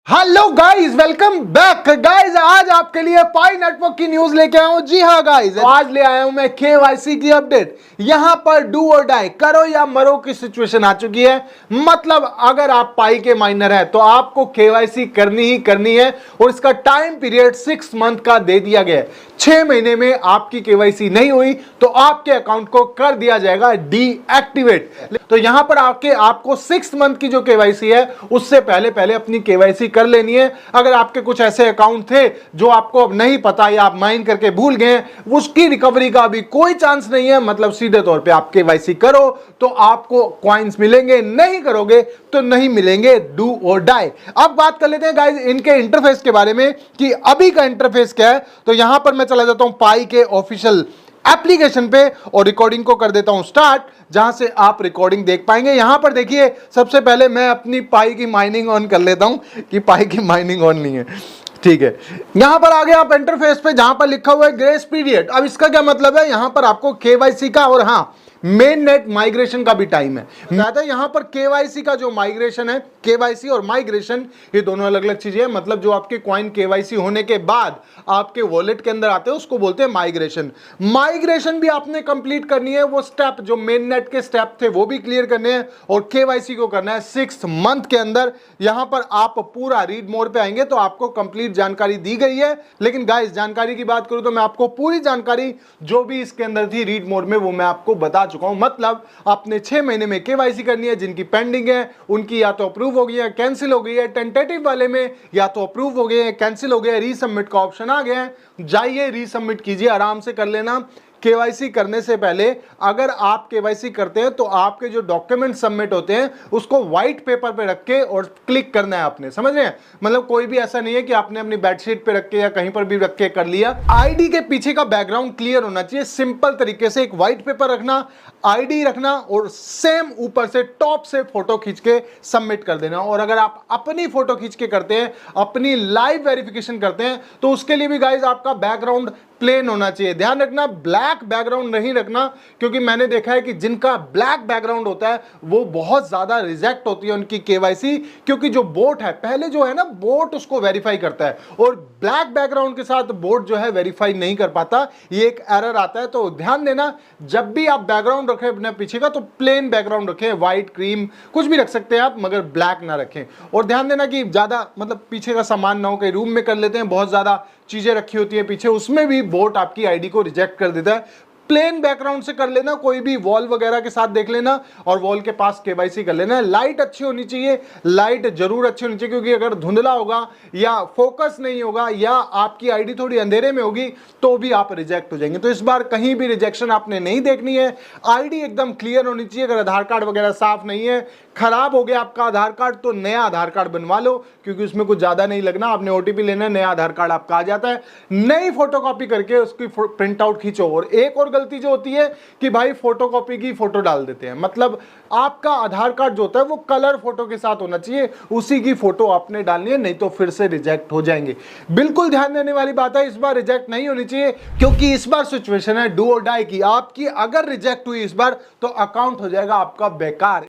Hello guys, welcome back guys. आज आपके लिए पाई नेटवर्क की न्यूज लेके आया हूं। जी हाँ गाइस, आज ले आया हूं मैं केवाईसी की अपडेट। यहां पर डू और डाई, करो या मरो की सिचुएशन आ चुकी है। मतलब अगर आप पाई के माइनर हैं तो आपको केवाईसी करनी ही करनी है और इसका टाइम पीरियड 6 मंथ का दे दिया गया है। 6 महीने में आपकी केवाईसी नहीं हुई तो आपके अकाउंट को कर दिया जाएगा डीएक्टिवेट। तो यहां पर आपको 6 मंथ की जो केवाईसी है उससे पहले अपनी केवाईसी कर लेनी है। अगर आपके कुछ ऐसे अकाउंट थे जो आपको अब नहीं पता या आप माइन करके भूल गए, उसकी रिकवरी का भी कोई चांस नहीं है। मतलब सीधे तौर पे आप केवाईसी करो तो आपको कॉइन्स मिलेंगे, नहीं करोगे तो नहीं मिलेंगे। डू और डाई। अब बात कर लेते हैं गाइस इनके इंटरफेस के बारे में कि अभी का इंटरफेस क्या है। तो यहां पर मैं चला जाता हूं पाई के ऑफिशियल एप्लीकेशन पे और रिकॉर्डिंग को कर देता हूं स्टार्ट, जहां से आप रिकॉर्डिंग देख पाएंगे। यहां पर देखिए, सबसे पहले मैं अपनी पाई की माइनिंग ऑन कर लेता हूं कि पाई की माइनिंग ऑन नहीं है। ठीक है, यहां पर आगे आप इंटरफेस पे जहां पर लिखा हुआ है ग्रेस पीरियड। अब इसका क्या मतलब है, यहां पर आपको केवाईसी का और हां मेन नेट माइग्रेशन का भी टाइम है। यहां पर केवाईसी का जो माइग्रेशन है, केवाईसी और माइग्रेशन ये दोनों अलग अलग चीजें हैं। मतलब जो आपके कॉइन केवाईसी होने के बाद आपके वॉलेट के अंदर आते हैं उसको बोलते हैं माइग्रेशन। माइग्रेशन भी आपने कंप्लीट करनी है। वो स्टेप जो मेन नेट के स्टेप थे वो भी क्लियर करने हैं और केवाईसी को करना है 6 मंथ के अंदर। यहां पर आप पूरा रीड मोड पे आएंगे तो आपको कंप्लीट जानकारी दी गई है। लेकिन गाइस, जानकारी की बात करूं तो मैं आपको पूरी जानकारी जो भी इसके अंदर थी रीड मोड में वो मैं आपको बता चुका हूं। मतलब आपने 6 महीने में केवाईसी करनी है। जिनकी पेंडिंग है उनकी या तो अप्रूव हो गई है, कैंसिल हो गई है। टेंटेटिव वाले में या तो अप्रूव हो गए हैं, कैंसिल हो गया है, रीसबमिट का ऑप्शन आ गया है। जाइए रीसबमिट कीजिए, आराम से कर लेना। केवाईसी करने से पहले अगर आप केवाईसी करते हैं तो आपके जो डॉक्यूमेंट सबमिट होते हैं उसको व्हाइट पेपर पे रख के और क्लिक करना है आपने। समझ रहे हैं? मतलब कोई भी ऐसा नहीं है कि आपने अपनी बेडशीट पे रख के या कहीं पर भी रख के कर लिया। आईडी के पीछे का बैकग्राउंड क्लियर होना चाहिए। सिंपल तरीके से एक व्हाइट पेपर रखना, आईडी रखना और सेम ऊपर से टॉप से फोटो खींच के सबमिट कर देना। और अगर आप अपनी फोटो खींच के करते हैं, अपनी लाइव वेरिफिकेशन करते हैं, तो उसके लिए भी गाइस आपका बैकग्राउंड प्लेन होना चाहिए। ध्यान रखना, ब्लैक बैकग्राउंड नहीं रखना, क्योंकि मैंने देखा है कि जिनका ब्लैक बैकग्राउंड होता है वो बहुत ज्यादा रिजेक्ट होती है उनकी केवाईसी। क्योंकि जो बोट है, पहले जो है ना, बोट उसको वेरीफाई करता है और ब्लैक बैकग्राउंड के साथ बोट जो है वेरीफाई नहीं कर पाता। ये एक एरर आता है। तो ध्यान देना, जब भी आप बैकग्राउंड रखें अपने पीछे का तो प्लेन बैकग्राउंड रखें, व्हाइट, क्रीम, कुछ भी रख सकते हैं आप, मगर ब्लैक ना रखें। और ध्यान देना कि ज्यादा मतलब पीछे का सामान ना हो। कहीं रूम में कर लेते हैं, बहुत ज्यादा चीजें रखी होती है पीछे, उसमें भी बोट आपकी आईडी को रिजेक्ट कर देता है। प्लेन बैकग्राउंड से कर लेना, कोई भी वॉल वगैरह के साथ देख लेना और वॉल के पास केवाईसी कर लेना। लाइट अच्छी होनी चाहिए, लाइट जरूर अच्छी होनी चाहिए, क्योंकि अगर धुंधला होगा या फोकस नहीं होगा या आपकी आईडी थोड़ी अंधेरे में होगी तो भी आप रिजेक्ट हो जाएंगे। तो इस बार कहीं भी रिजेक्शन आपने नहीं देखनी है। आईडी एकदम क्लियर होनी चाहिए। अगर आधार कार्ड वगैरह साफ नहीं है, खराब हो गया आपका आधार कार्ड, तो नया आधार कार्ड बनवा लो, क्योंकि उसमें कुछ ज्यादा नहीं लगना। आपने ओटीपी लेना है, नया आधार कार्ड आपका आ जाता है। नई फोटोकॉपी करके उसकी प्रिंट आउट खींचो। और एक और गलती जो होती है कि भाई फोटोकॉपी की फोटो डाल देते हैं। मतलब आपका आधार कार्ड जो होता है वो कलर फोटो के साथ होना चाहिए, उसी की फोटो आपने डालनी है, नहीं तो फिर से रिजेक्ट हो जाएंगे। बिल्कुल ध्यान देने वाली बात है, इस बार रिजेक्ट नहीं होनी चाहिए, क्योंकि इस बार सिचुएशन है डू और डाई की। आपकी अगर रिजेक्ट हुई इस बार तो अकाउंट हो जाएगा आपका बेकार।